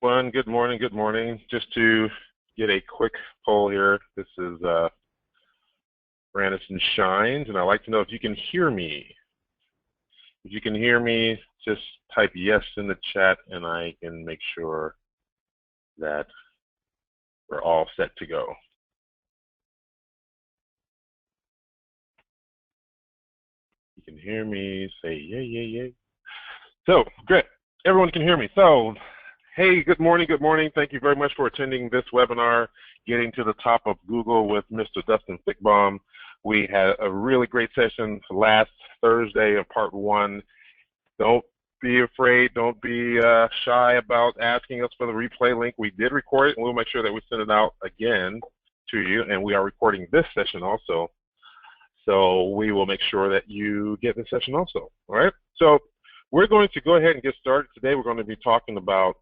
everyone. Good morning. Good morning. Just to get a quick poll here. This is Brandon Shines, and I'd like to know if you can hear me. If you can hear me, just type yes in the chat, and I can make sure that we're all set to go. You can hear me, say yay, yay, yay. So, great. Everyone can hear me. So, hey, good morning, good morning. Thank you very much for attending this webinar, Getting to the Top of Google with Mr. Dustin Fickbohm. We had a really great session last Thursday of part one. Don't be afraid, don't be shy about asking us for the replay link. We did record it, and we'll make sure that we send it out again to you, and we are recording this session also. So we will make sure that you get this session also, all right? So we're going to go ahead and get started. Today we're going to be talking about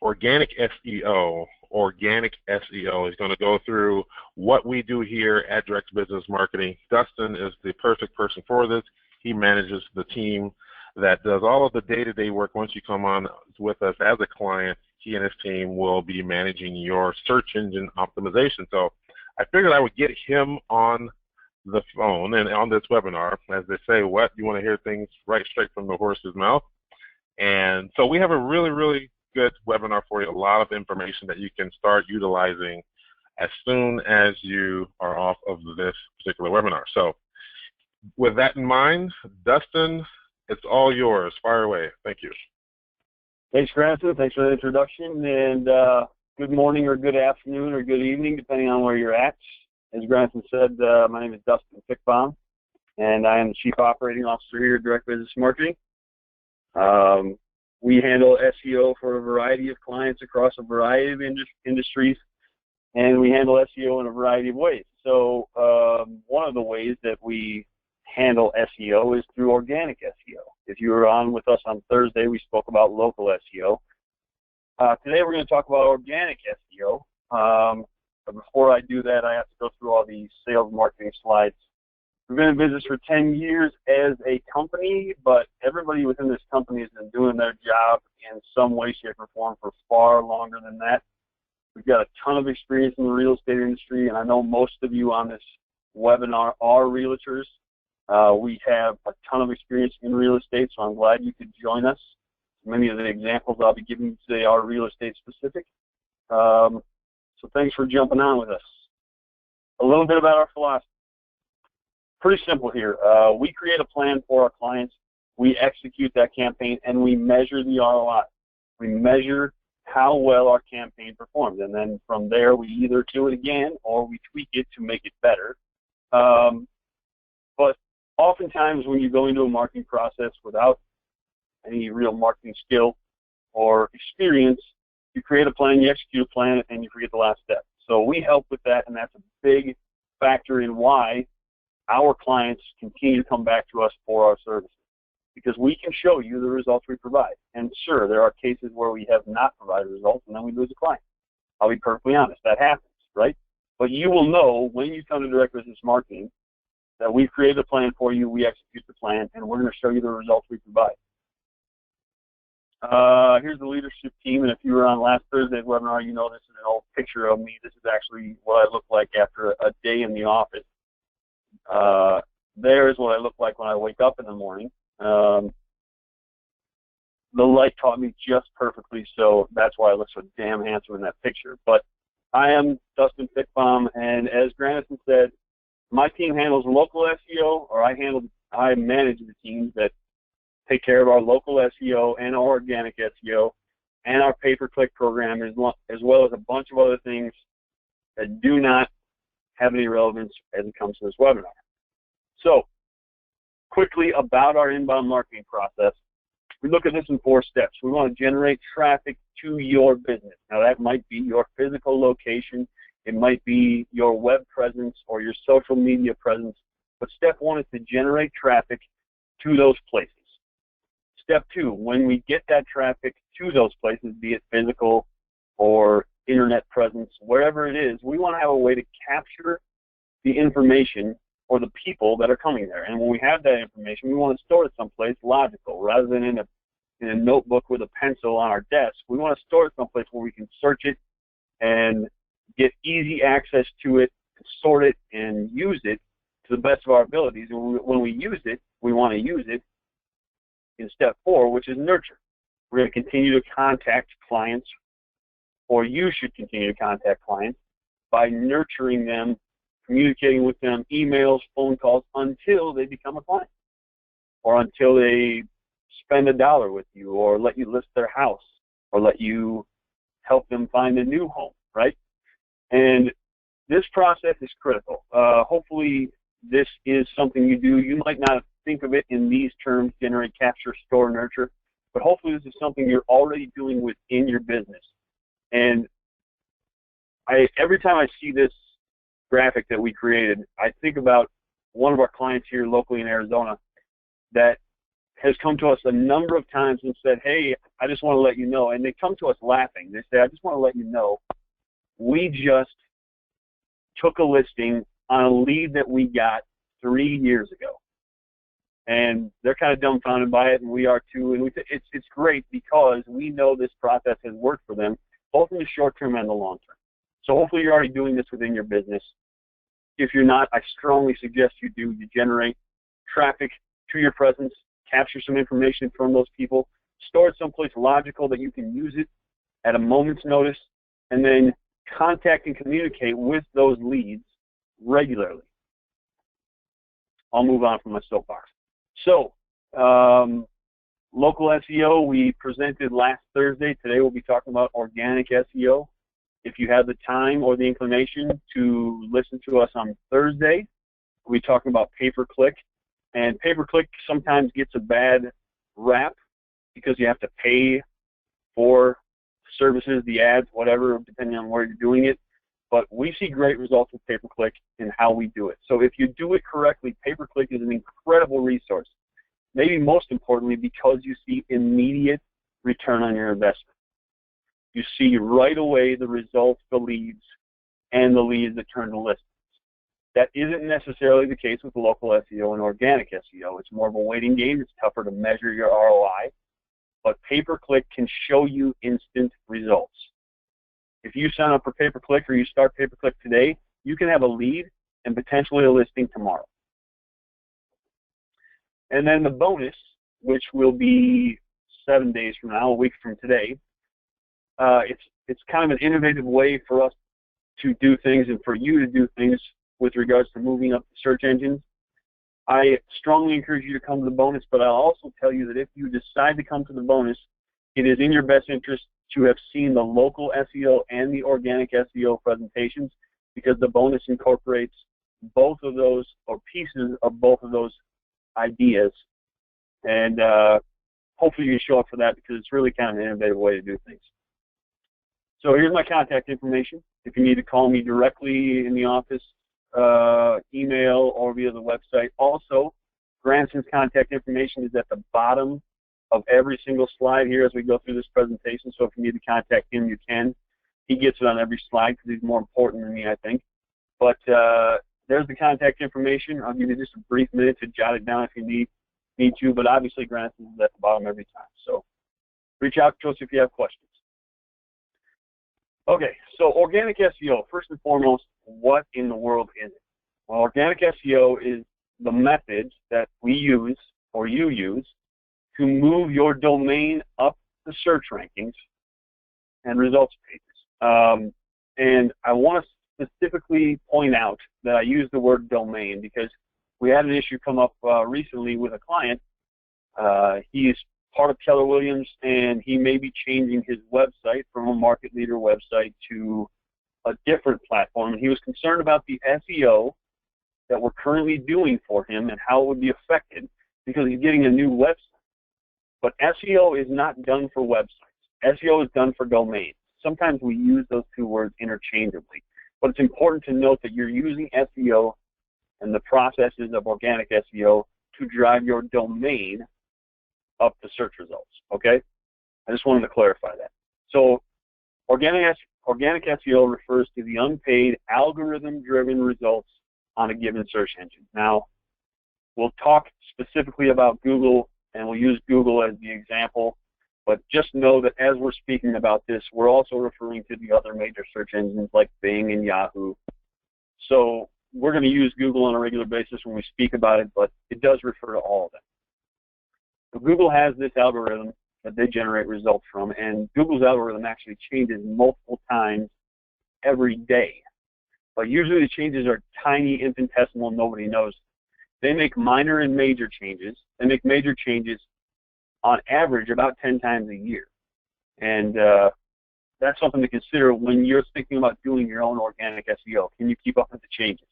organic SEO. Organic SEO is going to go through what we do here at Direct Business Marketing. Dustin is the perfect person for this. He manages the team that does all of the day-to-day work. Once you come on with us as a client, he and his team will be managing your search engine optimization. So I figured I would get him on the phone and on this webinar. As they say, what? You want to hear things right straight from the horse's mouth. And so we have a really, really good webinar for you, a lot of information that you can start utilizing as soon as you are off of this particular webinar. So with that in mind, Dustin, it's all yours. Fire away. Thank you. Thanks, Granson. Thanks for the introduction. And good morning or good afternoon or good evening, depending on where you're at. As Granson said, my name is Dustin Fickbohm, and I am the Chief Operating Officer here at Direct Business Marketing. We handle SEO for a variety of clients across a variety of industries, and we handle SEO in a variety of ways. So one of the ways that we handle SEO is through organic SEO. If you were on with us on Thursday, we spoke about local SEO. Today we're going to talk about organic SEO. But before I do that, I have to go through all these sales marketing slides. We've been in business for 10 years as a company, but everybody within this company has been doing their job in some way, shape, or form for far longer than that. We've got a ton of experience in the real estate industry, and I know most of you on this webinar are realtors. We have a ton of experience in real estate, so I'm glad you could join us. Many of the examples I'll be giving you today are real estate specific. So thanks for jumping on with us. A little bit about our philosophy. Pretty simple here. We create a plan for our clients, we execute that campaign, and we measure the ROI. We measure how well our campaign performs, and then from there we either do it again or we tweak it to make it better. But oftentimes when you go into a marketing process without any real marketing skill or experience, you create a plan, you execute a plan, and you forget the last step. So we help with that, and that's a big factor in why our clients continue to come back to us for our services, because we can show you the results we provide. And sure, there are cases where we have not provided results, and then we lose a client. I'll be perfectly honest, that happens, right? But you will know when you come to Direct Business Marketing that we've created a plan for you, we execute the plan, and we're going to show you the results we provide. Here's the leadership team, and if you were on last Thursday's webinar, you know this is an old picture of me. This is actually what I look like after a day in the office. There's what I look like when I wake up in the morning. The light caught me just perfectly, so that's why I look so damn handsome in that picture. But I am Dustin Fickbohm, and as Granison said, my team handles local SEO, or I manage the teams that take care of our local SEO and our organic SEO and our pay-per-click program, as well as a bunch of other things that do not have any relevance as it comes to this webinar. So, quickly about our inbound marketing process, we look at this in 4 steps. We want to generate traffic to your business. Now, that might be your physical location, it might be your web presence or your social media presence, but step 1 is to generate traffic to those places. Step 2, when we get that traffic to those places, be it physical or internet presence, wherever it is, we want to have a way to capture the information or the people that are coming there. And when we have that information, we want to store it someplace logical rather than in a in a notebook with a pencil on our desk. We want to store it someplace where we can search it and get easy access to it, sort it, and use it to the best of our abilities. And when we use it, we want to use it in step 4, which is nurture. We're going to continue to contact clients, or you should continue to contact clients by nurturing them, communicating with them, emails, phone calls, until they become a client, or until they spend $1 with you, or let you list their house, or let you help them find a new home, right? And this process is critical. Hopefully this is something you do. You might not think of it in these terms: generate, capture, store, nurture, but hopefully this is something you're already doing within your business. And every time I see this graphic that we created, I think about one of our clients here locally in Arizona that has come to us a number of times and said, hey, I just want to let you know. And they come to us laughing. They say, I just want to let you know, we just took a listing on a lead that we got 3 years ago. And they're kind of dumbfounded by it, and we are too. And it's great because we know this process has worked for them, both in the short term and the long term. So hopefully you're already doing this within your business. If you're not, I strongly suggest you do. You generate traffic to your presence, capture some information from those people, store it someplace logical that you can use it at a moment's notice, and then contact and communicate with those leads regularly. I'll move on from my soapbox. So, local SEO, we presented last Thursday. Today we'll be talking about organic SEO. If you have the time or the inclination to listen to us on Thursday, we'll be talking about pay-per-click. And pay-per-click sometimes gets a bad rap because you have to pay for services, the ads, whatever, depending on where you're doing it. But we see great results with pay-per-click in how we do it. So if you do it correctly, pay-per-click is an incredible resource. Maybe most importantly, because you see immediate return on your investment. You see right away the results, the leads, and the leads that turn to listings. That isn't necessarily the case with local SEO and organic SEO. It's more of a waiting game. It's tougher to measure your ROI. But pay-per-click can show you instant results. If you sign up for pay-per-click or you start pay-per-click today, you can have a lead and potentially a listing tomorrow. And then the bonus, which will be 7 days from now, a week from today, it's kind of an innovative way for us to do things and for you to do things with regards to moving up the search engines. I strongly encourage you to come to the bonus, but I'll also tell you that if you decide to come to the bonus, it is in your best interest to have seen the local SEO and the organic SEO presentations, because the bonus incorporates both of those, or pieces of both of those ideas. And hopefully you show up for that, because it's really kind of an innovative way to do things. So here's my contact information. If you need to call me directly in the office, email, or via the website. Also, Granson's contact information is at the bottom of every single slide here as we go through this presentation. So if you need to contact him, you can. He gets it on every slide because he's more important than me, I think. But there's the contact information. I'll give you just a brief minute to jot it down if you need to. But obviously, Granson's is at the bottom every time. So reach out to us if you have questions. Okay, so organic SEO, first and foremost, what in the world is it? Well, organic SEO is the method that we use, or you use, to move your domain up the search rankings and results pages. And I want to specifically point out that I use the word domain because we had an issue come up recently with a client. He's part of Keller Williams, and he may be changing his website from a market leader website to a different platform. And he was concerned about the SEO that we're currently doing for him and how it would be affected because he's getting a new website. But SEO is not done for websites. SEO is done for domains. Sometimes we use those two words interchangeably. But it's important to note that you're using SEO and the processes of organic SEO to drive your domain up the search results, okay? I just wanted to clarify that. So organic SEO refers to the unpaid algorithm-driven results on a given search engine. Now, we'll talk specifically about Google, and we'll use Google as the example But just know that as we're speaking about this, we're also referring to the other major search engines like Bing and Yahoo. So we're going to use Google on a regular basis when we speak about it, but it does refer to all of them. So Google has this algorithm that they generate results from, and Google's algorithm actually changes multiple times every day. But usually the changes are tiny, infinitesimal, nobody knows. They make minor and major changes. They make major changes on average about 10 times a year. And that's something to consider when you're thinking about doing your own organic SEO. Can you keep up with the changes?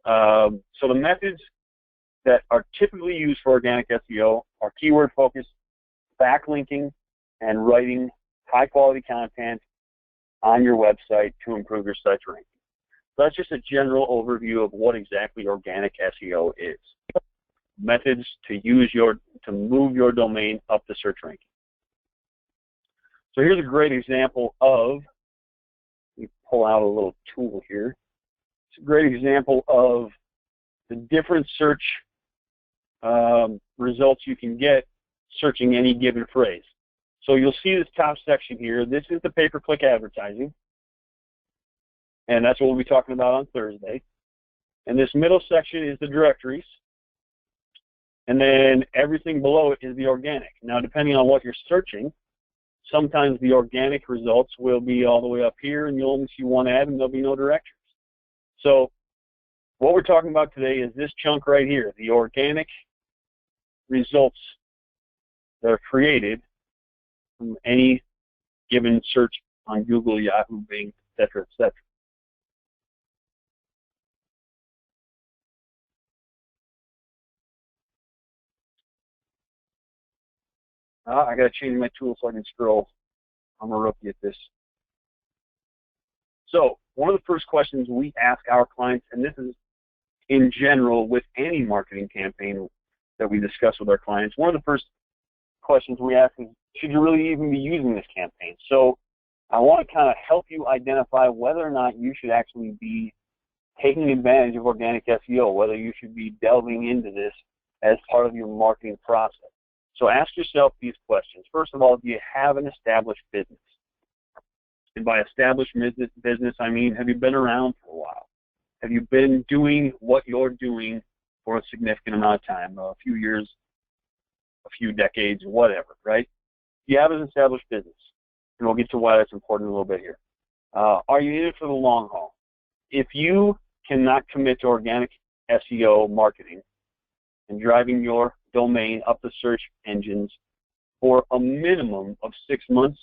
So the methods that are typically used for organic SEO are keyword focus, backlinking, and writing high-quality content on your website to improve your site's ranking. So that's just a general overview of what exactly organic SEO is. Methods to move your domain up the search ranking. So here's a great example of, let me pull out a little tool here. It's a great example of the different search results you can get searching any given phrase. So you'll see this top section here. This is the pay-per-click advertising. And that's what we'll be talking about on Thursday. And this middle section is the directories. And then everything below it is the organic. Now, depending on what you're searching, sometimes the organic results will be all the way up here, and you'll only see one ad, and there'll be no directories. So what we're talking about today is this chunk right here, the organic results that are created from any given search on Google, Yahoo, Bing, etc., etc. I got to change my tool so I can scroll. I'm a rookie at this. So one of the first questions we ask our clients, and this is in general with any marketing campaign that we discuss with our clients, one of the first questions we ask is, should you really even be using this campaign? So I want to kind of help you identify whether or not you should actually be taking advantage of organic SEO, whether you should be delving into this as part of your marketing process. So ask yourself these questions. First of all, do you have an established business? And by established business, I mean, have you been around for a while? Have you been doing what you're doing for a significant amount of time, a few years, a few decades, whatever, right? Do you have an established business? And we'll get to why that's important in a little bit here. Are you in it for the long haul? If you cannot commit to organic SEO marketing and driving your domain up the search engines for a minimum of 6 months,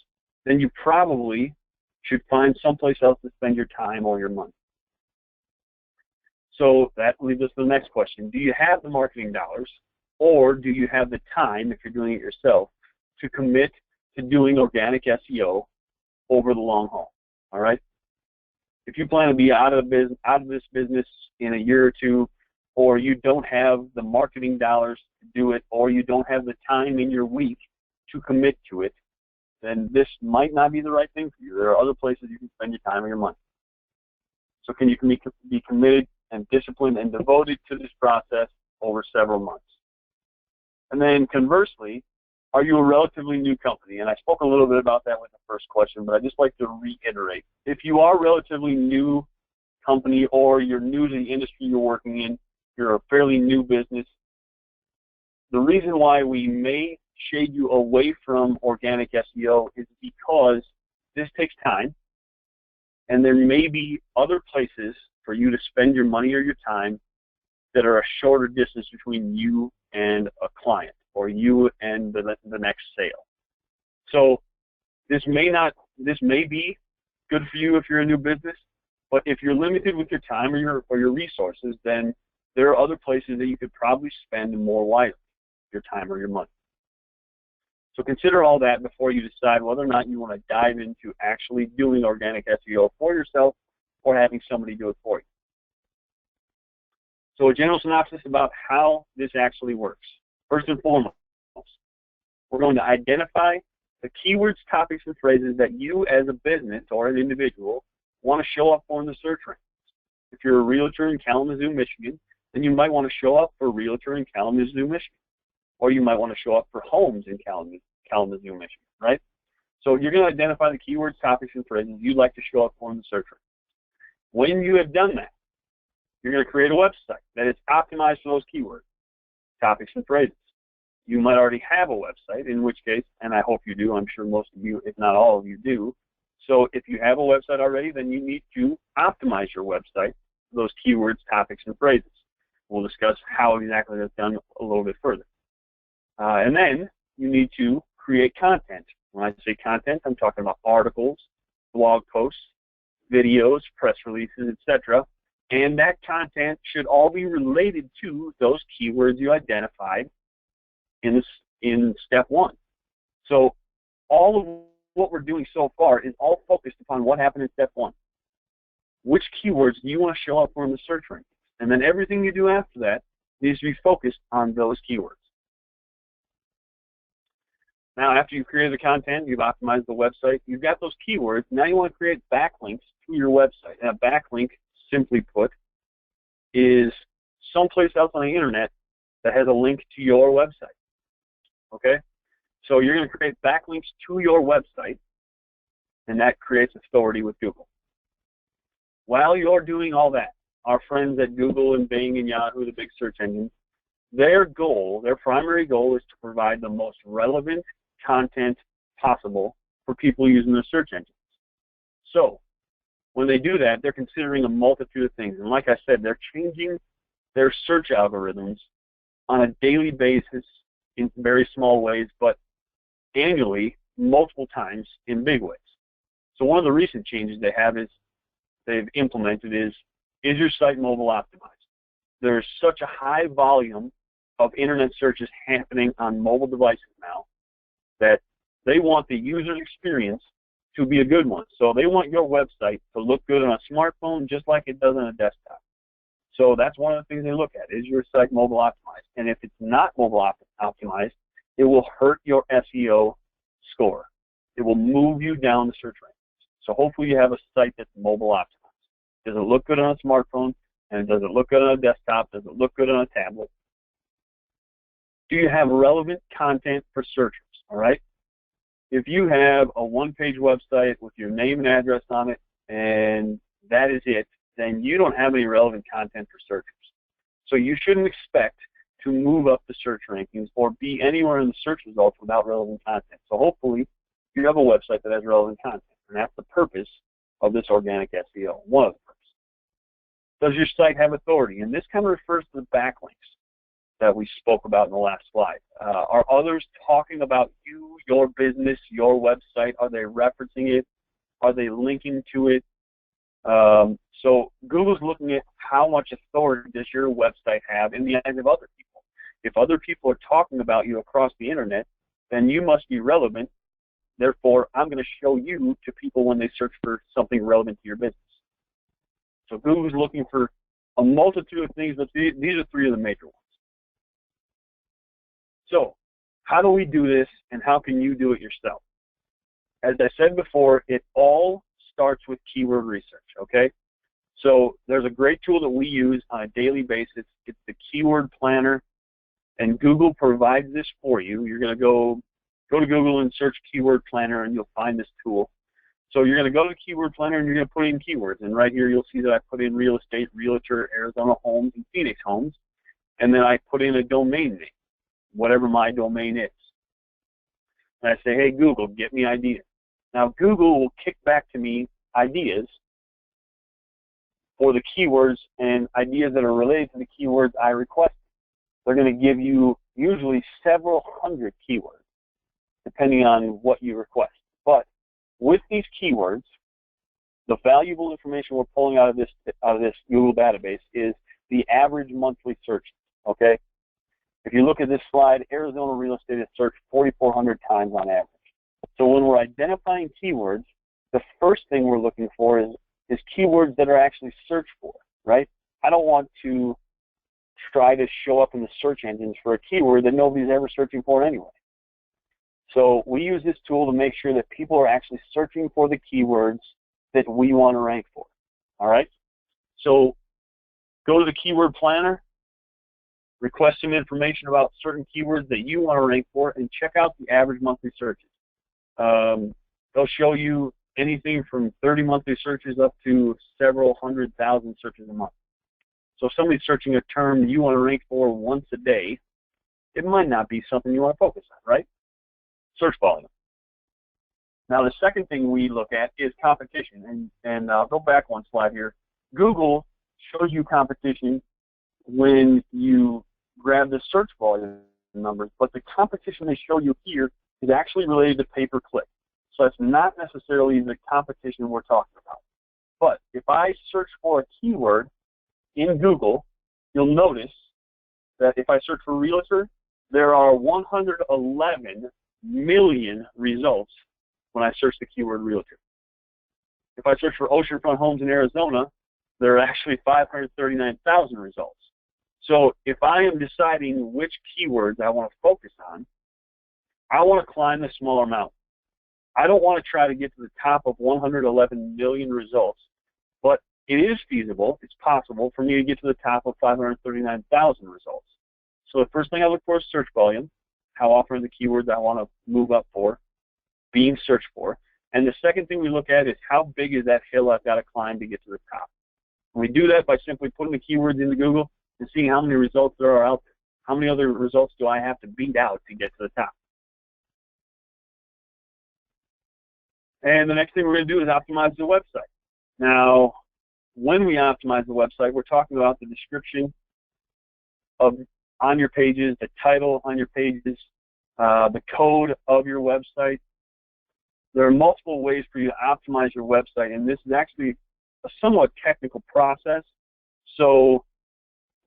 then you probably should find someplace else to spend your time or your money. So that leads us to the next question. Do you have the marketing dollars, or do you have the time, if you're doing it yourself, to commit to doing organic SEO over the long haul? All right? If you plan to be out of this business in a year or two, or you don't have the marketing dollars to do it, or you don't have the time in your week to commit to it, then this might not be the right thing for you. There are other places you can spend your time or your money. So can you be committed and disciplined and devoted to this process over several months? And then conversely, are you a relatively new company? And I spoke a little bit about that with the first question, but I'd just like to reiterate. If you are a relatively new company, or you're new to the industry you're working in, you're a fairly new business, the reason why we may shade you away from organic SEO is because this takes time, and there may be other places for you to spend your money or your time that are a shorter distance between you and a client, or you and the next sale. So this may be good for you if you're a new business, but if you're limited with your time or your resources, then there are other places that you could probably spend more wisely your time or your money. So consider all that before you decide whether or not you want to dive into actually doing organic SEO for yourself or having somebody do it for you. So a general synopsis about how this actually works. First and foremost, we're going to identify the keywords, topics, and phrases that you as a business or an individual want to show up for in the search rankings. If you're a realtor in Kalamazoo, Michigan, then you might want to show up for realtor in Kalamazoo, Michigan. Or you might want to show up for homes in Kalamazoo, Kalamazoo, Michigan, right? So you're going to identify the keywords, topics, and phrases you'd like to show up on the search ring. When you have done that, you're going to create a website that is optimized for those keywords, topics, and phrases. You might already have a website, in which case, and I hope you do, I'm sure most of you, if not all of you, do. So if you have a website already, then you need to optimize your website for those keywords, topics, and phrases. We'll discuss how exactly that's done a little bit further. And then you need to create content. When I say content, I'm talking about articles, blog posts, videos, press releases, etc. And that content should all be related to those keywords you identified in step one. So all of what we're doing so far is all focused upon what happened in step one. Which keywords do you want to show up for in the search rankings? And then everything you do after that needs to be focused on those keywords. Now, after you've created the content, you've optimized the website, you've got those keywords, now you want to create backlinks to your website. And a backlink, simply put, is someplace else on the internet that has a link to your website. Okay? So you're going to create backlinks to your website, and that creates authority with Google. While you're doing all that, our friends at Google and Bing and Yahoo, the big search engines, their primary goal is to provide the most relevant content possible for people using their search engines. So when they do that, they're considering a multitude of things. And like I said, they're changing their search algorithms on a daily basis in very small ways, but annually, multiple times in big ways. So one of the recent changes they've implemented is your site mobile optimized? There's such a high volume of internet searches happening on mobile devices now that they want the user experience to be a good one. So they want your website to look good on a smartphone just like it does on a desktop. So that's one of the things they look at, is your site mobile optimized? And if it's not mobile optimized, it will hurt your SEO score. It will move you down the search rankings. So hopefully you have a site that's mobile optimized. Does it look good on a smartphone? And does it look good on a desktop? Does it look good on a tablet? Do you have relevant content for searchers? All right. If you have a one-page website with your name and address on it, and that is it, then you don't have any relevant content for searchers. So you shouldn't expect to move up the search rankings or be anywhere in the search results without relevant content. So hopefully you have a website that has relevant content, and that's the purpose of this organic SEO, one of the purposes. Does your site have authority? And this kind of refers to the backlinks that we spoke about in the last slide. Are others talking about you, your business, your website? Are they referencing it? Are they linking to it? So Google's looking at how much authority does your website have in the eyes of other people. If other people are talking about you across the internet, then you must be relevant. Therefore, I'm going to show you to people when they search for something relevant to your business. So Google's looking for a multitude of things, but these are three of the major ones. So how do we do this, and how can you do it yourself? As I said before, it all starts with keyword research, okay? So there's a great tool that we use on a daily basis. It's the Keyword Planner, and Google provides this for you. You're going to go to Google and search Keyword Planner, and you'll find this tool. So you're going to go to the Keyword Planner, and you're going to put in keywords. And right here you'll see that I put in real estate, realtor, Arizona homes, and Phoenix homes. And then I put in a domain name, whatever my domain is. And I say, hey, Google, get me ideas. Now, Google will kick back to me ideas for the keywords and ideas that are related to the keywords I requested. They're going to give you usually several hundred keywords, depending on what you request. But with these keywords, the valuable information we're pulling out of this Google database is the average monthly search. Okay? If you look at this slide, Arizona real estate is searched 4,400 times on average. So when we're identifying keywords, the first thing we're looking for is keywords that are actually searched for, right? I don't want to try to show up in the search engines for a keyword that nobody's ever searching for anyway. So we use this tool to make sure that people are actually searching for the keywords that we want to rank for, all right? So go to the Keyword Planner, request some information about certain keywords that you want to rank for, and check out the average monthly searches. They'll show you anything from 30 monthly searches up to several 100,000 searches a month. So if somebody's searching a term you want to rank for once a day, it might not be something you want to focus on, right? Search volume. Now, the second thing we look at is competition. And I'll go back one slide here. Google shows you competition when you grab the search volume numbers, but the competition they show you here is actually related to pay-per-click. So it's not necessarily the competition we're talking about. But if I search for a keyword in Google, you'll notice that if I search for realtor, there are 111 million results when I search the keyword realtor. If I search for oceanfront homes in Arizona, there are actually 539,000 results. So if I am deciding which keywords I want to focus on, I want to climb the smaller mountain. I don't want to try to get to the top of 111 million results, but it is feasible, it's possible for me to get to the top of 539,000 results. So the first thing I look for is search volume. How often are the keywords I want to move up for being searched for? And the second thing we look at is how big is that hill I've got to climb to get to the top. And we do that by simply putting the keywords into Google and seeing how many results there are out there. How many other results do I have to beat out to get to the top? And the next thing we're going to do is optimize the website. Now, when we optimize the website, we're talking about the description on your pages, the title on your pages, the code of your website. There are multiple ways for you to optimize your website, and this is actually a somewhat technical process. So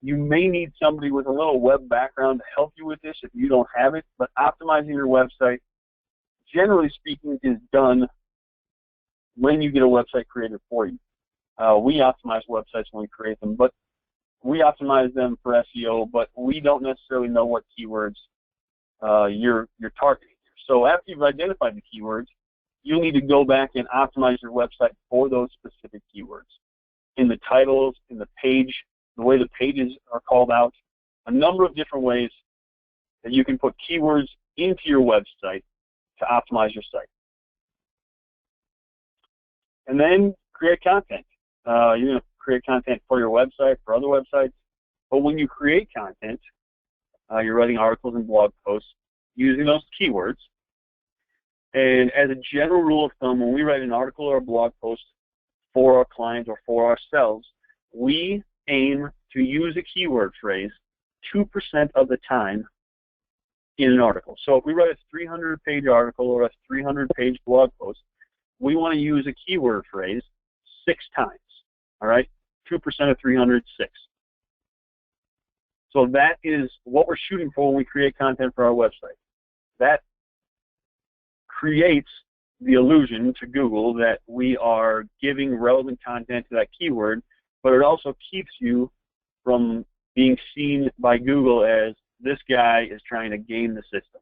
you may need somebody with a little web background to help you with this if you don't have it, but optimizing your website, generally speaking, is done when you get a website created for you. We optimize websites when we create them, but we optimize them for SEO, but we don't necessarily know what keywords you're targeting. So after you've identified the keywords, you'll need to go back and optimize your website for those specific keywords. In the titles, in the page, the way the pages are called out, a number of different ways that you can put keywords into your website to optimize your site. And then create content. You're going to create content for your website, for other websites. But when you create content, you're writing articles and blog posts using those keywords. And as a general rule of thumb, when we write an article or a blog post for our clients or for ourselves, we aim to use a keyword phrase 2% of the time in an article. So if we write a 300-page article or a 300-page blog post, we want to use a keyword phrase 6 times, all right? 2% of 300, 6. So that is what we're shooting for when we create content for our website. That creates the illusion to Google that we are giving relevant content to that keyword, but it also keeps you from being seen by Google as this guy is trying to game the system.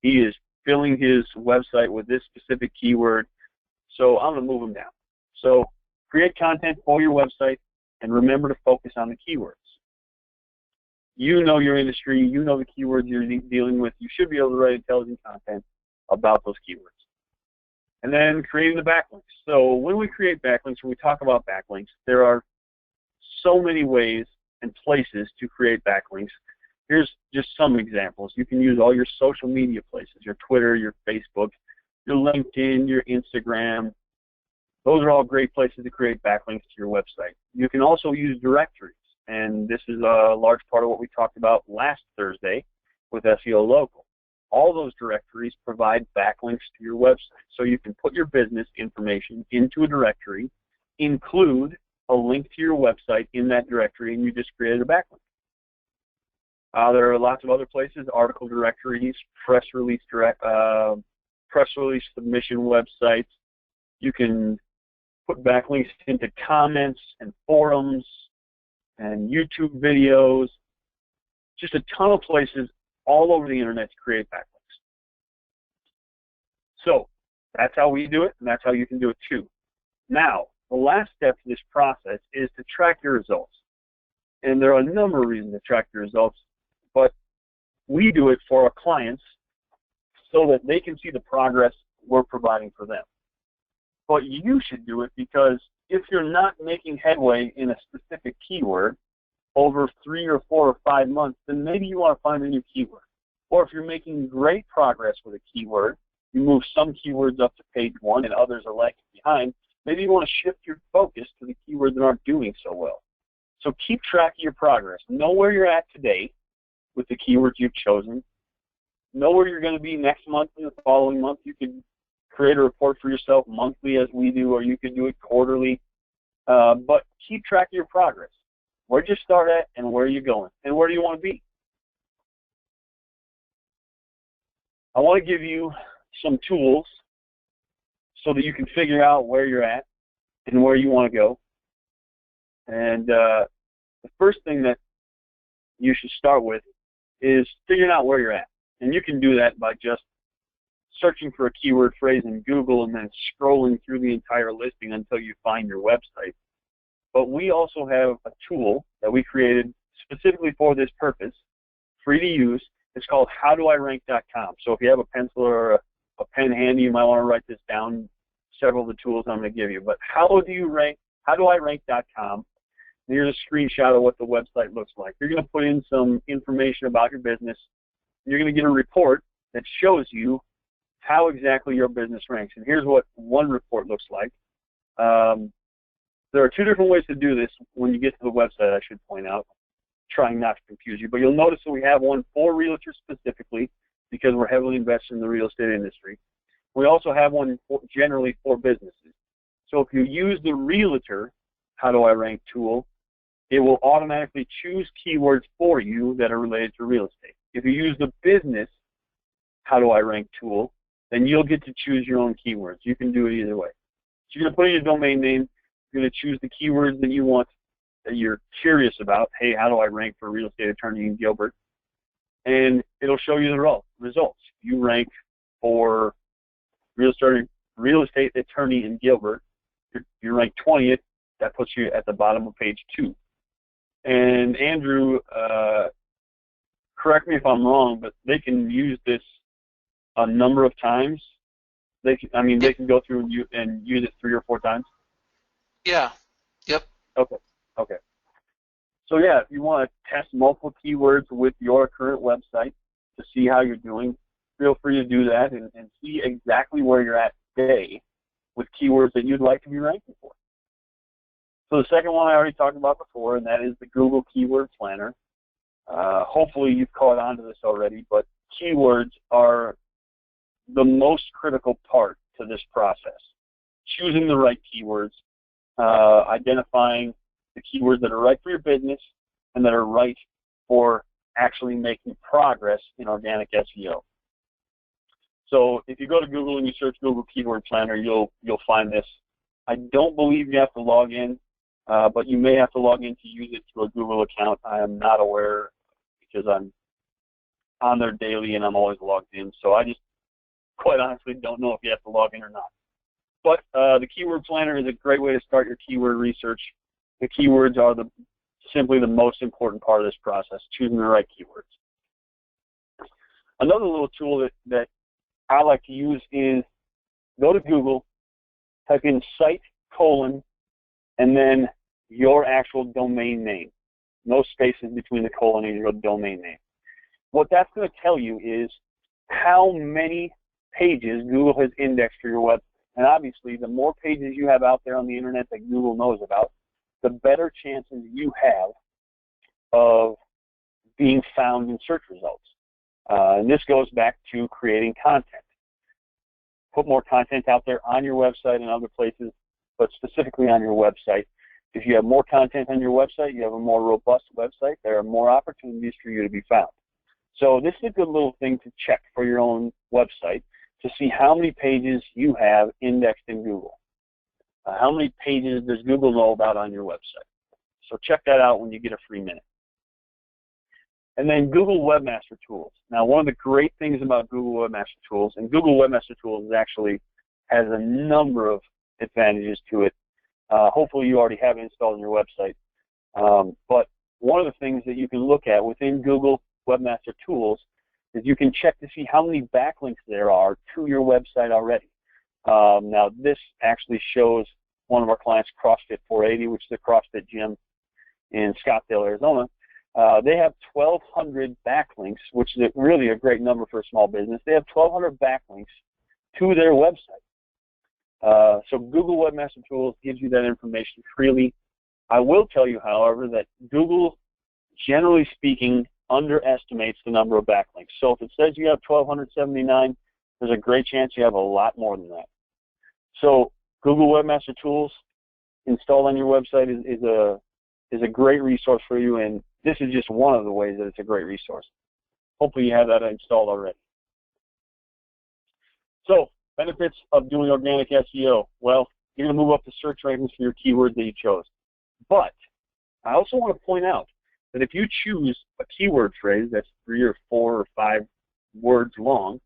He is filling his website with this specific keyword, so I'm going to move him down. So create content for your website and remember to focus on the keywords. You know your industry, you know the keywords you're dealing with. You should be able to write intelligent content about those keywords. And then creating the backlinks. So when we create backlinks, when we talk about backlinks, there are so many ways and places to create backlinks. Here's just some examples. You can use all your social media places, your Twitter, your Facebook, your LinkedIn, your Instagram. Those are all great places to create backlinks to your website. You can also use directories, and this is a large part of what we talked about last Thursday with SEO Local. All those directories provide backlinks to your website. So you can put your business information into a directory, include a link to your website in that directory, and you just created a backlink. There are lots of other places, article directories, press release submission websites. You can put backlinks into comments and forums and YouTube videos, just a ton of places all over the internet to create backlinks. So that's how we do it, and that's how you can do it too. Now, the last step to this process is to track your results. And there are a number of reasons to track your results. but we do it for our clients so that they can see the progress we're providing for them. But you should do it because if you're not making headway in a specific keyword over 3 or 4 or 5 months, then maybe you want to find a new keyword. Or if you're making great progress with a keyword, you move some keywords up to page 1 and others are lagging behind, maybe you want to shift your focus to the keywords that aren't doing so well. So keep track of your progress. Know where you're at today with the keywords you've chosen. Know where you're going to be next month and the following month. You can create a report for yourself monthly as we do, or you can do it quarterly. But keep track of your progress. Where'd you start at and where are you going? And where do you want to be? I want to give you some tools so that you can figure out where you're at and where you want to go. And the first thing that you should start with is figuring out where you're at. And you can do that by just searching for a keyword phrase in Google and then scrolling through the entire listing until you find your website. But we also have a tool that we created specifically for this purpose, free to use. It's called howdoirank.com. So if you have a pencil or a pen handy, you might want to write this down, several of the tools I'm going to give you. But howdoirank.com. Here's a screenshot of what the website looks like. You're going to put in some information about your business. You're going to get a report that shows you how exactly your business ranks. And here's what one report looks like. There are 2 different ways to do this when you get to the website, I should point out, trying not to confuse you. But you'll notice that we have one for realtors specifically because we're heavily invested in the real estate industry. We also have one generally for businesses. So if you use the realtor How Do I Rank tool, it will automatically choose keywords for you that are related to real estate. If you use the business How Do I Rank tool, then you'll get to choose your own keywords. You can do it either way. So you're going to put in your domain name. You're going to choose the keywords that you want, that you're curious about. Hey, how do I rank for real estate attorney in Gilbert? And it'll show you the results. You rank for real estate attorney in Gilbert. You rank 20th. That puts you at the bottom of page 2. And Andrew, correct me if I'm wrong, but they can use this a number of times. They can go through and use it 3 or 4 times. Yeah. Yep. Okay. So yeah, if you want to test multiple keywords with your current website to see how you're doing, feel free to do that and see exactly where you're at today with keywords that you'd like to be ranking for. So the second one I already talked about before, and that is the Google Keyword Planner. Hopefully you've caught on to this already, but keywords are the most critical part to this process. Choosing the right keywords, identifying the keywords that are right for your business and that are right for actually making progress in organic SEO. So if you go to Google and you search Google Keyword Planner, you'll find this. I don't believe you have to log in, but you may have to log in to use it through a Google account. I am not aware because I'm on there daily and I'm always logged in. So I just quite honestly don't know if you have to log in or not. But the Keyword Planner is a great way to start your keyword research. The keywords are simply the most important part of this process, choosing the right keywords. Another little tool that I like to use is go to Google, type in site, and then your actual domain name. No spaces between the colon and your domain name. What that's going to tell you is how many pages Google has indexed for your website. And obviously, the more pages you have out there on the internet that Google knows about, the better chances you have of being found in search results. And this goes back to creating content. Put more content out there on your website and other places, but specifically on your website. If you have more content on your website, you have a more robust website, there are more opportunities for you to be found. So this is a good little thing to check for your own website to see how many pages you have indexed in Google. How many pages does Google know about on your website? So check that out when you get a free minute. And then Google Webmaster Tools. Now, one of the great things about Google Webmaster Tools, and Google Webmaster Tools actually has a number of advantages to it. Hopefully you already have it installed on your website. But one of the things that you can look at within Google, Webmaster tools is you can check to see how many backlinks there are to your website already. Now, this actually shows one of our clients, CrossFit 480, which is a CrossFit gym in Scottsdale, Arizona. They have 1,200 backlinks, which is really a great number for a small business. They have 1,200 backlinks to their website. So Google Webmaster Tools gives you that information freely. I will tell you, however, that Google, generally speaking, underestimates the number of backlinks. So if it says you have 1,279, there's a great chance you have a lot more than that. So Google Webmaster Tools installed on your website is a great resource for you, and this is just one of the ways that it's a great resource. Hopefully you have that installed already. So, benefits of doing organic SEO. Well, you're going to move up the search rankings for your keywords that you chose. But I also want to point out that if you choose a keyword phrase that's 3 or 4 or 5 words long,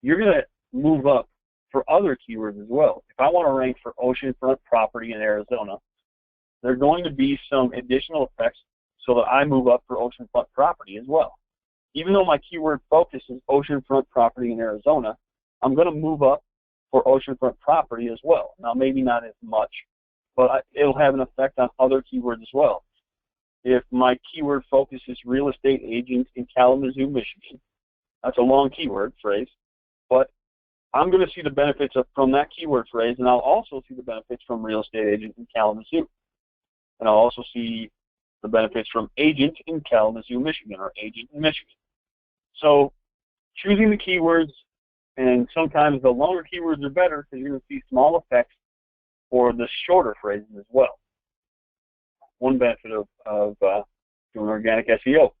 you're going to move up for other keywords as well. If I want to rank for oceanfront property in Arizona, there are going to be some additional effects so that I move up for oceanfront property as well. Even though my keyword focus is oceanfront property in Arizona, I'm going to move up for oceanfront property as well. Now, maybe not as much, but it'll have an effect on other keywords as well. If my keyword focus is real estate agent in Kalamazoo, Michigan, that's a long keyword phrase, but I'm going to see the benefits from that keyword phrase, and I'll also see the benefits from real estate agent in Kalamazoo. And I'll also see the benefits from agent in Kalamazoo, Michigan, or agent in Michigan. So choosing the keywords, and sometimes the longer keywords are better because you're going to see small effects for the shorter phrases as well. One benefit of doing organic SEO.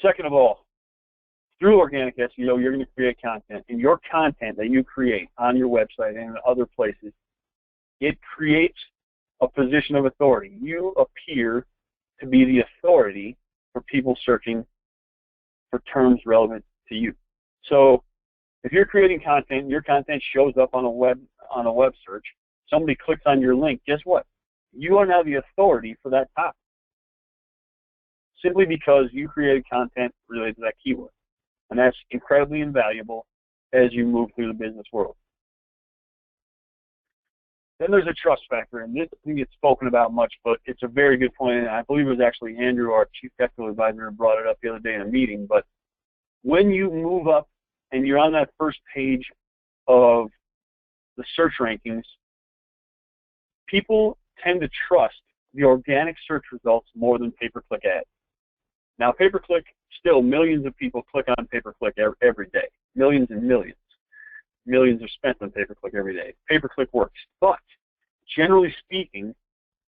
Second of all, through organic SEO, you're going to create content. And your content that you create on your website and in other places, it creates a position of authority. You appear to be the authority for people searching for terms relevant to you. So if you're creating content, your content shows up on a web search, somebody clicks on your link, guess what? You are now the authority for that topic, simply because you created content related to that keyword. And that's incredibly invaluable as you move through the business world. Then there's a trust factor, and this doesn't get spoken about much, but it's a very good point, and I believe it was actually Andrew, our chief technical advisor, who brought it up the other day in a meeting. But when you move up and you're on that first page of the search rankings, people tend to trust the organic search results more than pay-per-click ads. Now, pay-per-click, still millions of people click on pay-per-click every day. Millions and millions. Millions are spent on pay-per-click every day. Pay-per-click works. But generally speaking,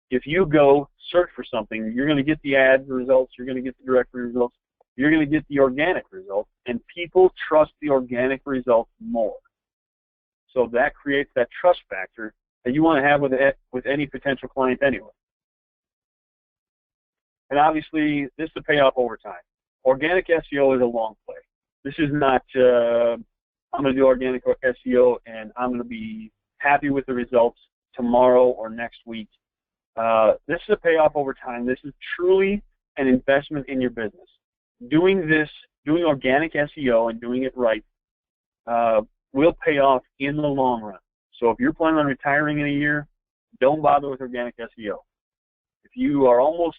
if you go search for something, you're going to get the ad results, you're going to get the directory results, you're going to get the organic results, and people trust the organic results more. So that creates that trust factor that you want to have with any potential client anyway. And obviously, this is the payoff over time. Organic SEO is a long play. This is not, I'm going to do organic SEO and I'm going to be happy with the results tomorrow or next week. This is a payoff over time. This is truly an investment in your business. Doing organic SEO and doing it right will pay off in the long run. So if you're planning on retiring in a year, don't bother with organic SEO. If you are almost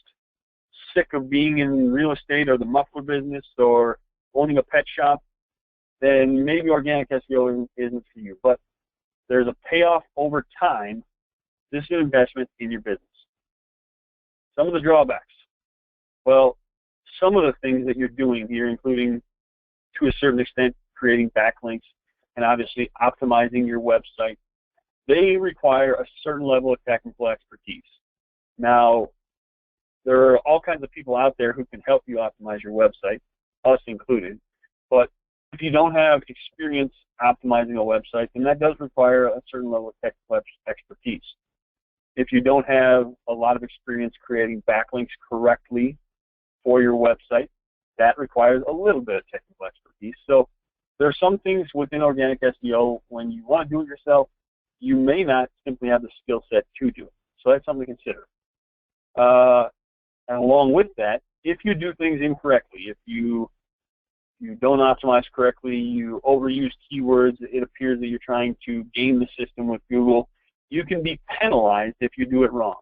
sick of being in real estate or the muffler business or owning a pet shop, then maybe organic SEO isn't for you. But there's a payoff over time. This is an investment in your business. Some of the drawbacks. Well, some of the things that you're doing here, including, to a certain extent, creating backlinks and obviously optimizing your website, they require a certain level of technical expertise. Now, there are all kinds of people out there who can help you optimize your website, us included. But if you don't have experience optimizing a website, then that does require a certain level of technical expertise. If you don't have a lot of experience creating backlinks correctly for your website, that requires a little bit of technical expertise. So there are some things within organic SEO, when you want to do it yourself, you may not simply have the skill set to do it. So that's something to consider. And along with that, if you do things incorrectly, if you don't optimize correctly, you overuse keywords, it appears that you're trying to game the system with Google, you can be penalized if you do it wrong.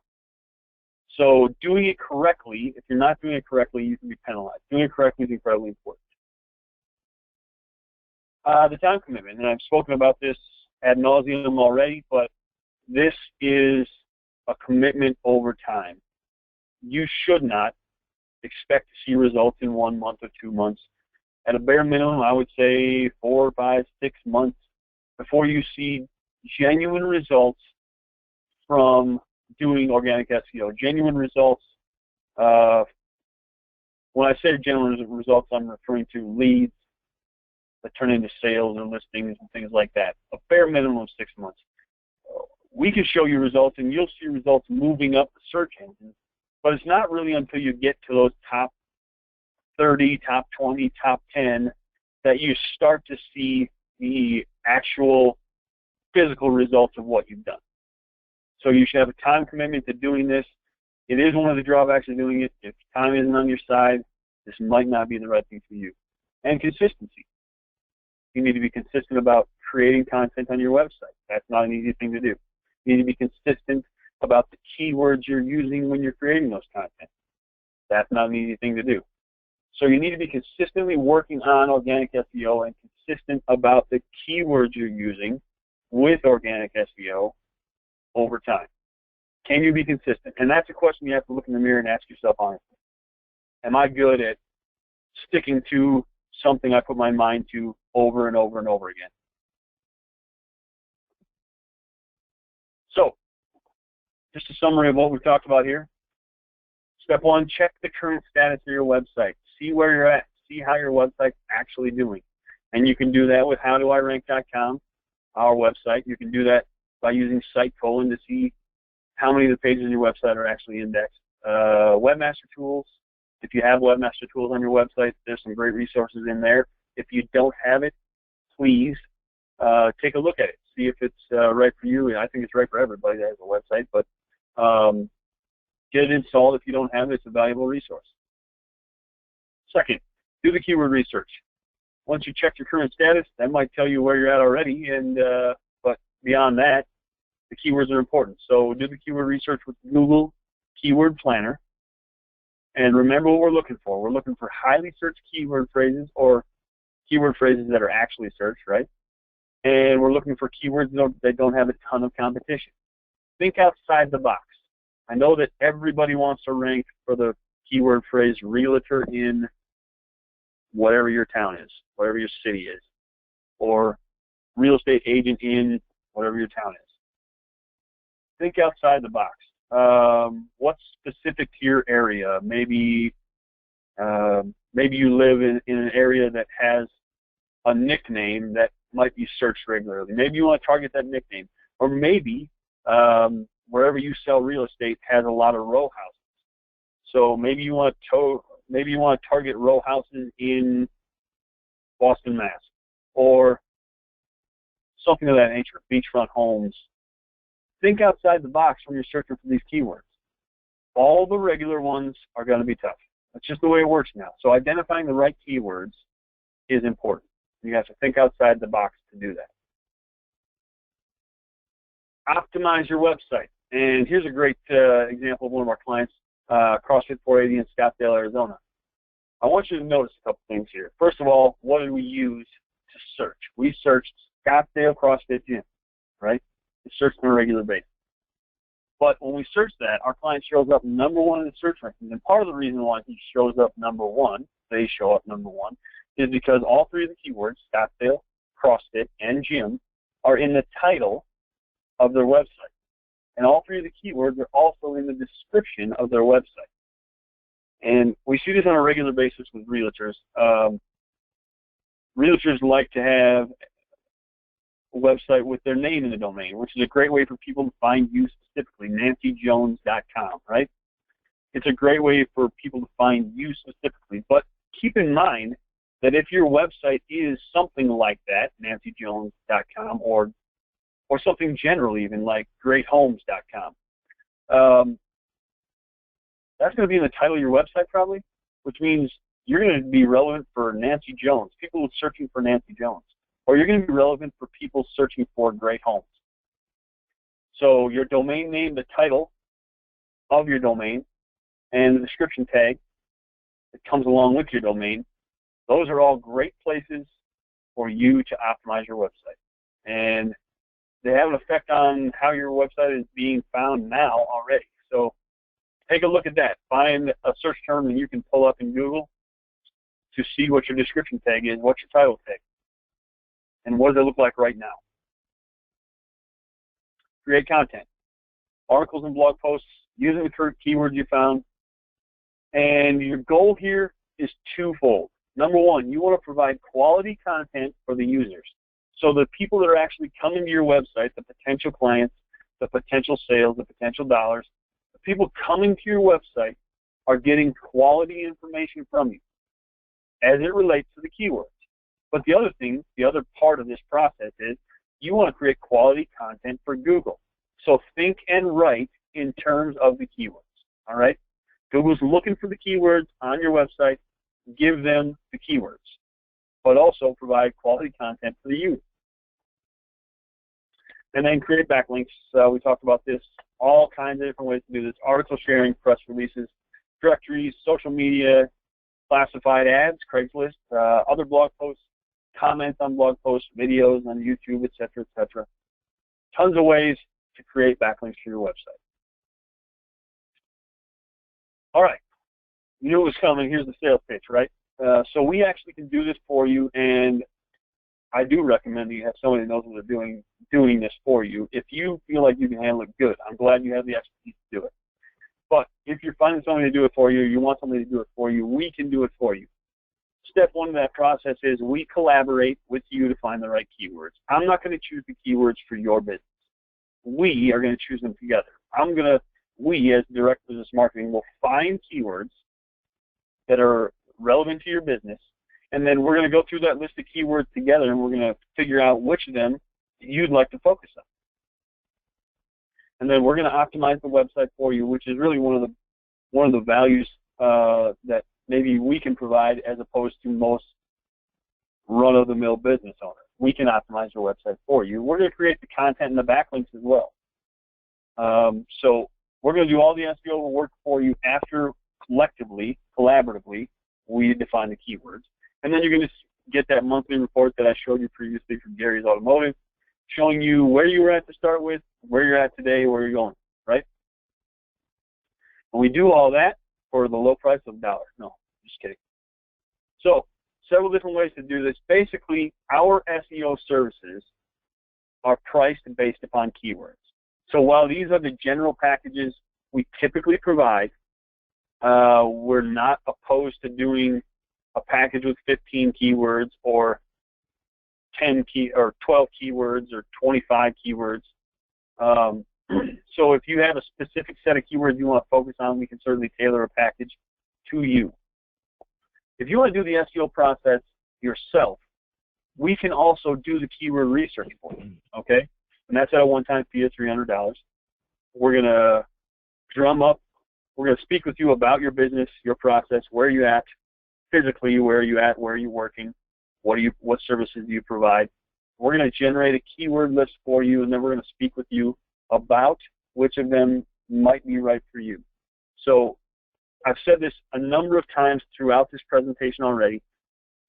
So doing it correctly, if you're not doing it correctly, you can be penalized. Doing it correctly is incredibly important. The time commitment, and I've spoken about this ad nauseum already, but this is a commitment over time. You should not expect to see results in 1 month or 2 months. At a bare minimum, I would say 4, 5, 6 months before you see genuine results from doing organic SEO. Genuine results, when I say genuine results, I'm referring to leads that turn into sales and listings and things like that. A bare minimum of 6 months. We can show you results, and you'll see results moving up the search engines, but it's not really until you get to those top 30, top 20, top 10 that you start to see the actual physical results of what you've done. So you should have a time commitment to doing this. It is one of the drawbacks of doing it. If time isn't on your side, this might not be the right thing for you. And consistency. You need to be consistent about creating content on your website. That's not an easy thing to do. You need to be consistent about the keywords you're using when you're creating those content. That's not an easy thing to do. So you need to be consistently working on organic SEO and consistent about the keywords you're using with organic SEO over time. Can you be consistent? And that's a question you have to look in the mirror and ask yourself honestly. Am I good at sticking to something I put my mind to over and over and over again? So, just a summary of what we've talked about here. Step 1, check the current status of your website. See where you're at. See how your website's actually doing. And you can do that with howdoirank.com, our website. You can do that by using site colon to see how many of the pages on your website are actually indexed. Webmaster tools. If you have Webmaster tools on your website, there's some great resources in there. If you don't have it, please take a look at it. See if it's right for you. I think it's right for everybody that has a website, but get it installed. If you don't have it, it's a valuable resource. Second, do the keyword research. Once you check your current status, that might tell you where you're at already, and but beyond that, the keywords are important. So do the keyword research with Google Keyword Planner. And remember what we're looking for. We're looking for highly searched keyword phrases or keyword phrases that are actually searched, right? And we're looking for keywords that don't have a ton of competition. Think outside the box. I know that everybody wants to rank for the keyword phrase realtor in whatever your town is, whatever your city is, or real estate agent in whatever your town is. Think outside the box. What's specific to your area? Maybe you live in an area that has a nickname that might be searched regularly. Maybe you want to target that nickname. Or maybe wherever you sell real estate has a lot of row houses. So maybe you want to target row houses in Boston, Mass, or something of that nature, beachfront homes. Think outside the box when you're searching for these keywords. All the regular ones are going to be tough. That's just the way it works now. So identifying the right keywords is important. You have to think outside the box to do that. Optimize your website. And here's a great example of one of our clients, CrossFit 480 in Scottsdale, Arizona. I want you to notice a couple things here. First of all, what did we use to search? We searched Scottsdale CrossFit Gym, right? We searched on a regular basis. But when we search that, our client shows up number 1 in the search rankings. And part of the reason why he shows up number 1, they show up number 1, is because all 3 of the keywords, Scottsdale, CrossFit, and gym, are in the title of their website. And all 3 of the keywords are also in the description of their website. And we see this on a regular basis with realtors. Realtors like to have a website with their name in the domain, which is a great way for people to find you specifically, nancyjones.com, right? It's a great way for people to find you specifically. But keep in mind that if your website is something like that, nancyjones.com, or something general even like greathomes.com, that's going to be in the title of your website probably. which means you're going to be relevant for Nancy Jones, people searching for Nancy Jones, or you're going to be relevant for people searching for great homes. So your domain name, the title of your domain, and the description tag that comes along with your domain, those are all great places for you to optimize your website. And they have an effect on how your website is being found now already. So take a look at that. Find a search term that you can pull up in Google to see what your description tag is, what's your title tag, and what does it look like right now. Create content, articles and blog posts using the current keywords you found. And your goal here is twofold. Number one, you want to provide quality content for the users. So the people that are actually coming to your website, the potential clients, the potential sales, the potential dollars, the people coming to your website are getting quality information from you as it relates to the keywords. But the other thing, the other part of this process is you want to create quality content for Google. So think and write in terms of the keywords, all right? Google's looking for the keywords on your website. Give them the keywords, but also provide quality content for the user. And then create backlinks. We talked about this, all kinds of different ways to do this. Article sharing, press releases, directories, social media, classified ads, Craigslist, other blog posts, comments on blog posts, videos on YouTube, etc., etc. Tons of ways to create backlinks for your website. All right. You knew it was coming. Here's the sales pitch, right? So we actually can do this for you, and I do recommend that you have somebody that knows what they're doing this for you. If you feel like you can handle it, good. I'm glad you have the expertise to do it. But if you're finding somebody to do it for you, you want somebody to do it for you, we can do it for you. Step one of that process is we collaborate with you to find the right keywords. I'm not going to choose the keywords for your business. We are going to choose them together. We, as Direct Business Marketing, will find keywords that are relevant to your business, and then we're going to go through that list of keywords together, and we're going to figure out which of them you'd like to focus on. And then we're going to optimize the website for you, which is really one of the values that maybe we can provide as opposed to most run-of-the-mill business owners. We can optimize your website for you. We're going to create the content and the backlinks as well. So we're going to do all the SEO work for you after collectively, collaboratively, we define the keywords. And then you're going to get that monthly report that I showed you previously from Gary's Automotive, showing you where you were at to start with, where you're at today, where you're going, right? And we do all that for the low price of $1. No, just kidding. So, several different ways to do this. Basically, our SEO services are priced based upon keywords. So while these are the general packages we typically provide, we're not opposed to doing a package with 15 keywords or 12 keywords or 25 keywords. So if you have a specific set of keywords you want to focus on, we can certainly tailor a package to you. If you want to do the SEO process yourself, we can also do the keyword research for you, okay? And that's at a one-time fee of $300. We're going to we're going to speak with you about your business, your process, where you're at physically, where are you at, where are you working, what services do you provide. We're going to generate a keyword list for you, and then we're going to speak with you about which of them might be right for you. So I've said this a number of times throughout this presentation already.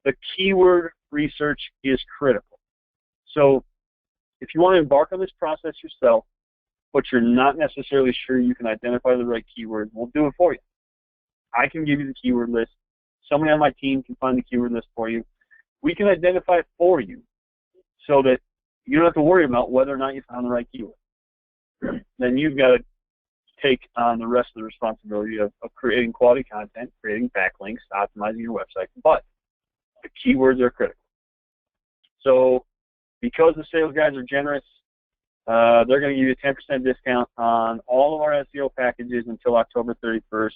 The keyword research is critical. So if you want to embark on this process yourself, but you're not necessarily sure you can identify the right keyword, we'll do it for you. I can give you the keyword list. Somebody on my team can find the keyword list for you. We can identify it for you so that you don't have to worry about whether or not you found the right keyword. Then you've got to take on the rest of the responsibility of creating quality content, creating backlinks, optimizing your website. But the keywords are critical. So because the sales guys are generous, they're going to give you a 10% discount on all of our SEO packages until October 31st.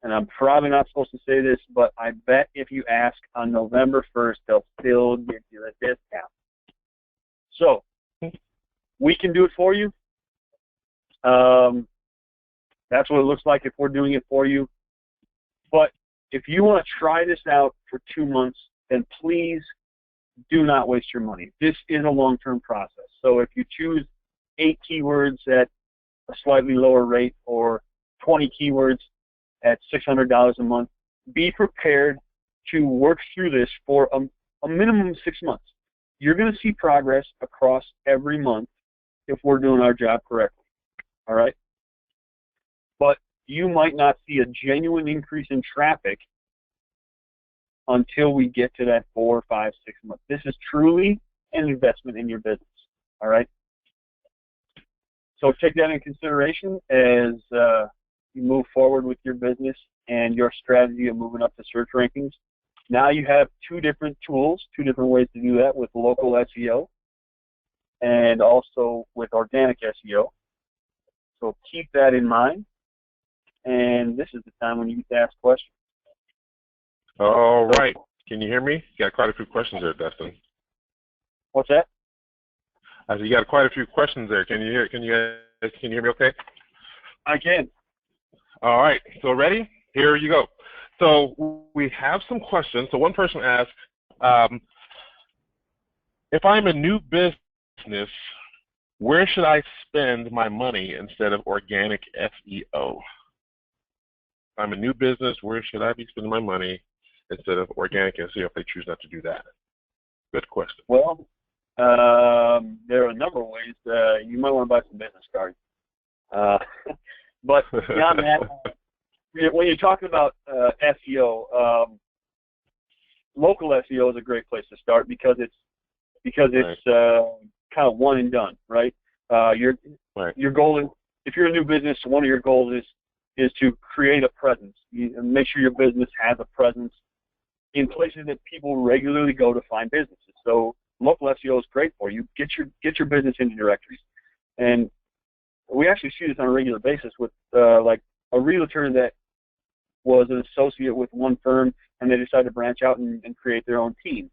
And I'm probably not supposed to say this, but I bet if you ask on November 1st, they'll still give you a discount. So we can do it for you. That's what it looks like if we're doing it for you. But if you want to try this out for 2 months, then please do not waste your money. This is a long-term process. So if you choose 8 keywords at a slightly lower rate or 20 keywords at $600 a month, be prepared to work through this for a minimum of 6 months. You're going to see progress across every month if we're doing our job correctly. All right? But you might not see a genuine increase in traffic until we get to that 4, 5, 6 months. This is truly an investment in your business. All right? So take that in consideration as you move forward with your business and your strategy of moving up the search rankings. Now you have 2 different tools, 2 different ways to do that with local SEO and also with organic SEO. So keep that in mind. And this is the time when you get to ask questions. All right. Can you hear me? You got quite a few questions there, Dustin. What's that? I said you got quite a few questions there. Can you hear me okay? I can. All right. So ready? Here you go. So we have some questions. So one person asked, if I'm a new business, where should I spend my money instead of organic SEO? If I'm a new business, where should I be spending my money instead of organic SEO if they choose not to do that? Good question. Well, there are a number of ways. You might want to buy some business cards. But beyond that, when you're talking about SEO, local SEO is a great place to start because it's kind of one and done, right? Your goal is, if you're a new business, one of your goals is to create a presence. Make sure your business has a presence in places that people regularly go to find businesses. So local SEO is great for you. Get your business into directories, and we actually see this on a regular basis with like a realtor that was an associate with one firm, and they decided to branch out and create their own team.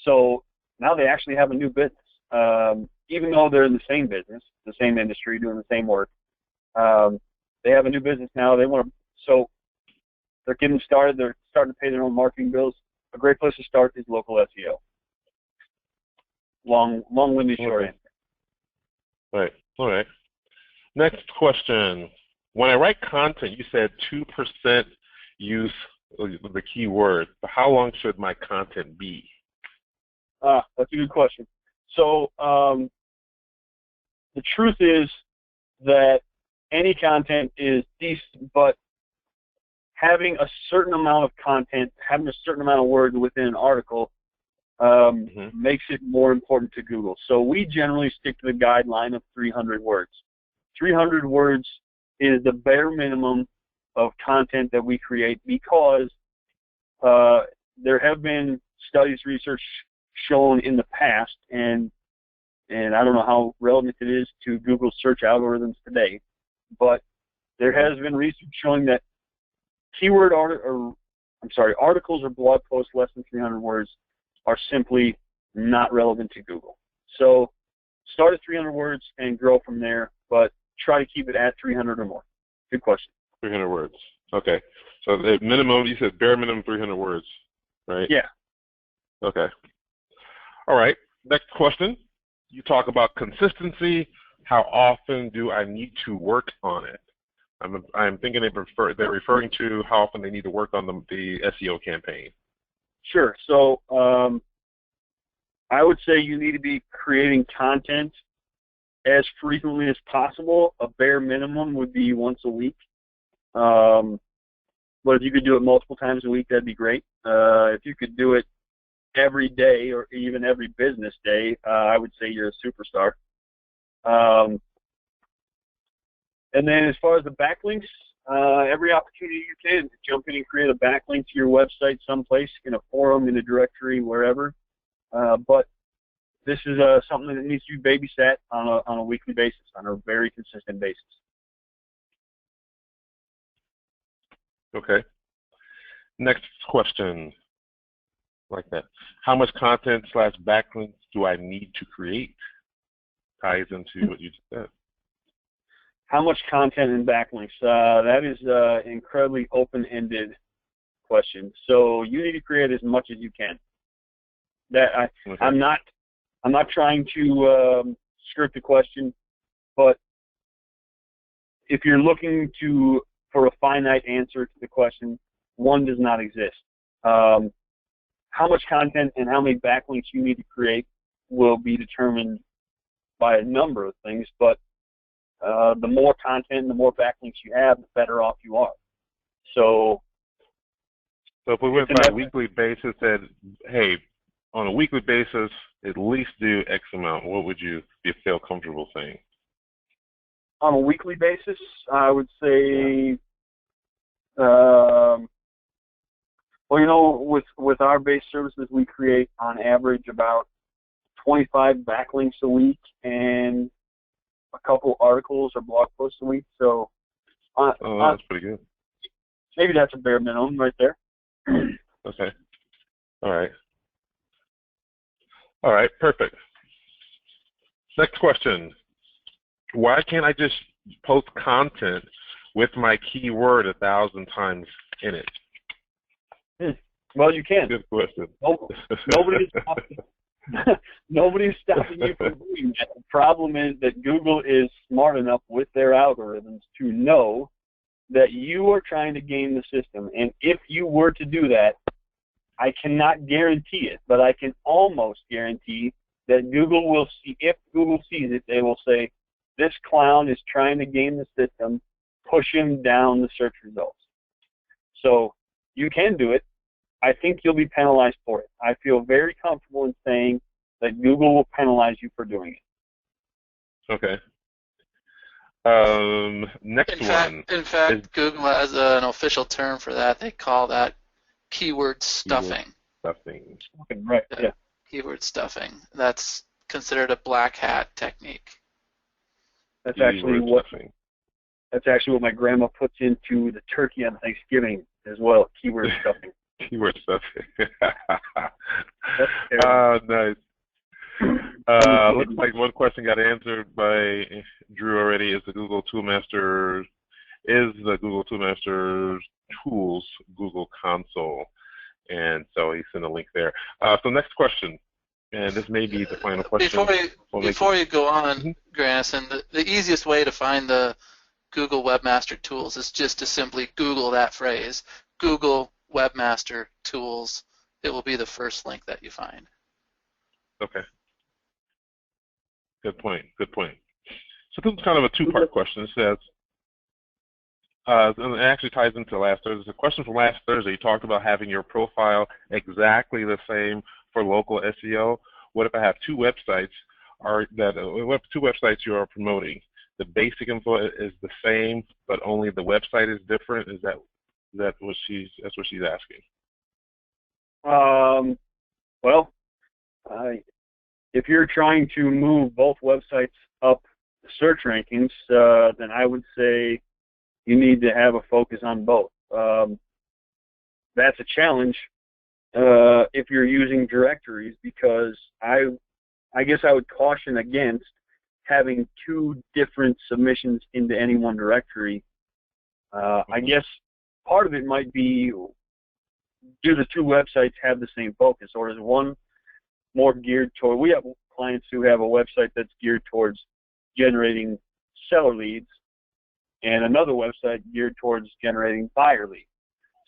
So now they actually have a new business, even though they're in the same business, the same industry, doing the same work. They have a new business now. So they're getting started. They're starting to pay their own marketing bills. A great place to start is local SEO. Long-winded short answer. Right. All right. Next question. When I write content, you said 2% use the keyword. But how long should my content be? That's a good question. So the truth is that any content is decent, but having a certain amount of content, having a certain amount of words within an article makes it more important to Google. So we generally stick to the guideline of 300 words. 300 words is the bare minimum of content that we create because there have been studies, research shown in the past, and I don't know how relevant it is to Google search algorithms today, but there has been research showing that articles or blog posts less than 300 words are simply not relevant to Google. So start at 300 words and grow from there, but try to keep it at 300 or more. Good question. 300 words. Okay. So the minimum, you said bare minimum 300 words, right? Yeah. Okay. All right. Next question. You talk about consistency. How often do I need to work on it? I'm thinking they're referring to how often they need to work on the SEO campaign. Sure. So I would say you need to be creating content as frequently as possible. A bare minimum would be once a week. But if you could do it multiple times a week, that'd be great. If you could do it every day or even every business day, I would say you're a superstar. And then as far as the backlinks, every opportunity you can, jump in and create a backlink to your website someplace, in a forum, in a directory, wherever. But this is something that needs to be babysat on a weekly basis, on a very consistent basis. Okay. Next question. Like that. How much content / backlinks do I need to create? Ties into what you just said. How much content and backlinks? That is incredibly open-ended. question. So you need to create as much as you can. I'm not trying to script the question, but if you're looking for a finite answer to the question, one does not exist. How much content and how many backlinks you need to create will be determined by a number of things, but the more content, the more backlinks you have, the better off you are. So if we went by a weekly basis, said, hey, on a weekly basis, at least do X amount, what would you feel comfortable saying? On a weekly basis, I would say, with our base services, we create on average about 25 backlinks a week and a couple articles or blog posts a week. So, that's pretty good. Maybe that's a bare minimum right there. Okay. All right, perfect. Next question. Why can't I just post content with my keyword 1,000 times in it? Well, you can. Good question. Nobody's stopping you from doing that. The problem is that Google is smart enough with their algorithms to know that you are trying to game the system. And if you were to do that, I cannot guarantee it, but I can almost guarantee that Google will see, if Google sees it, they will say, this clown is trying to game the system, push him down the search results. So you can do it. I think you'll be penalized for it. I feel very comfortable in saying that Google will penalize you for doing it. Okay. Next one. In fact, Google has an official term for that. They call that keyword stuffing. Stuffing, right, yeah. Keyword stuffing. That's considered a black hat technique. That's actually what my grandma puts into the turkey on Thanksgiving as well, keyword stuffing. Keyword stuffing. Nice. Looks like one question got answered by Drew already. Is the Google Toolmaster Tools Google Console? And so he sent a link there. So next question, and this may be the final question. Before you go on, Grannison, the easiest way to find the Google Webmaster Tools is just to simply Google that phrase, Google Webmaster Tools. It will be the first link that you find. Okay. Good point. So this is kind of a two-part question. It says, and it actually ties into last Thursday. It's a question from last Thursday. You talked about having your profile exactly the same for local SEO. What if I have two websites you are promoting? The basic info is the same, but only the website is different. Is that what she's asking? Well, if you're trying to move both websites up the search rankings, then I would say you need to have a focus on both. That's a challenge if you're using directories, because I guess I would caution against having two different submissions into any one directory. I guess part of it might be, do the two websites have the same focus, or is one more geared toward, we have clients who have a website that's geared towards generating seller leads and another website geared towards generating buyer leads.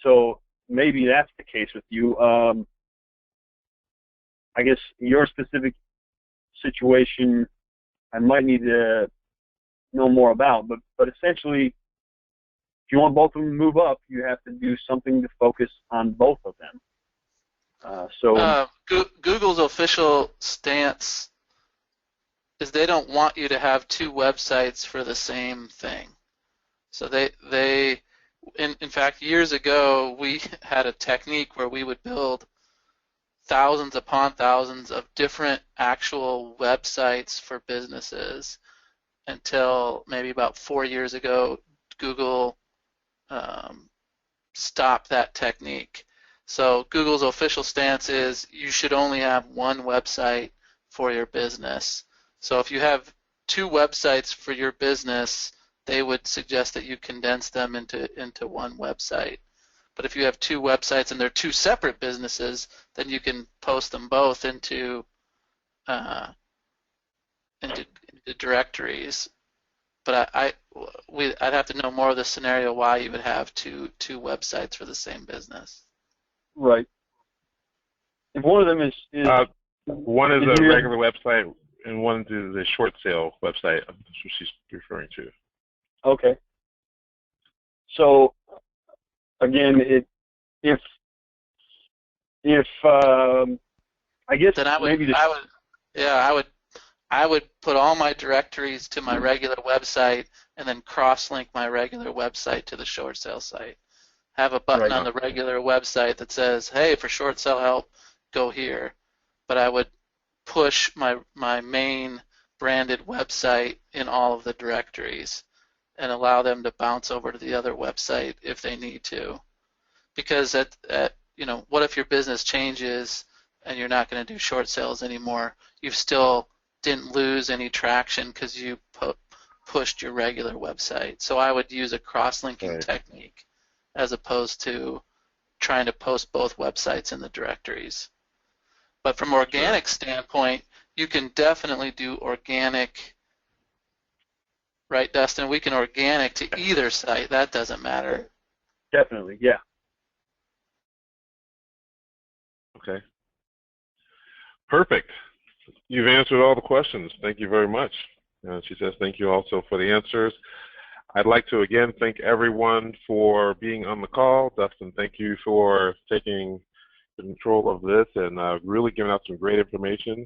So maybe that's the case with you. I guess your specific situation I might need to know more about, but essentially, if you want both of them to move up, you have to do something to focus on both of them. Google's official stance is they don't want you to have two websites for the same thing. So they in fact, years ago, we had a technique where we would build thousands upon thousands of different actual websites for businesses until maybe about 4 years ago, Google stopped that technique. So Google's official stance is you should only have one website for your business. So if you have two websites for your business, they would suggest that you condense them into one website. But if you have two websites and they're two separate businesses, then you can post them both into directories. But I'd have to know more of the scenario why you would have two websites for the same business. Right. If one of them is one is a regular website and one is a short sale website. That's what she's referring to. Okay. So again, if I guess then I would put all my directories to my regular website and then cross-link my regular website to the short sale site. Have a button on the regular website that says, hey, for short sale help, go here. But I would push my main branded website in all of the directories and allow them to bounce over to the other website if they need to. Because what if your business changes and you're not going to do short sales anymore? You still didn't lose any traction because you pushed your regular website. So I would use a cross-linking technique as opposed to trying to post both websites in the directories. But from organic standpoint, you can definitely do organic, right, Dustin? We can organic to either site. That doesn't matter. Definitely, yeah. Okay. Perfect. You've answered all the questions. Thank you very much. She says thank you also for the answers. I'd like to again thank everyone for being on the call. Dustin, thank you for taking control of this and really giving out some great information.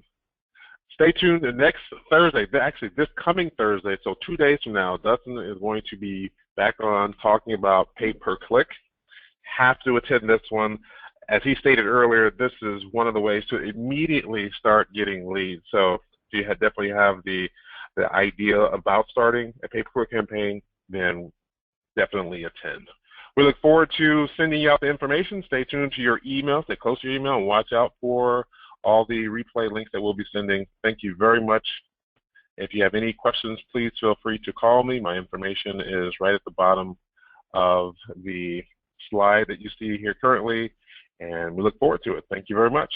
Stay tuned next Thursday, actually this coming Thursday, so 2 days from now, Dustin is going to be back on talking about pay-per-click. Have to attend this one. As he stated earlier, this is one of the ways to immediately start getting leads. So if you definitely have the idea about starting a pay-per-click campaign, then definitely attend. We look forward to sending you out the information. Stay tuned to your email. Stay close to your email and watch out for all the replay links that we'll be sending. Thank you very much. If you have any questions, please feel free to call me. My information is right at the bottom of the slide that you see here currently, and we look forward to it. Thank you very much.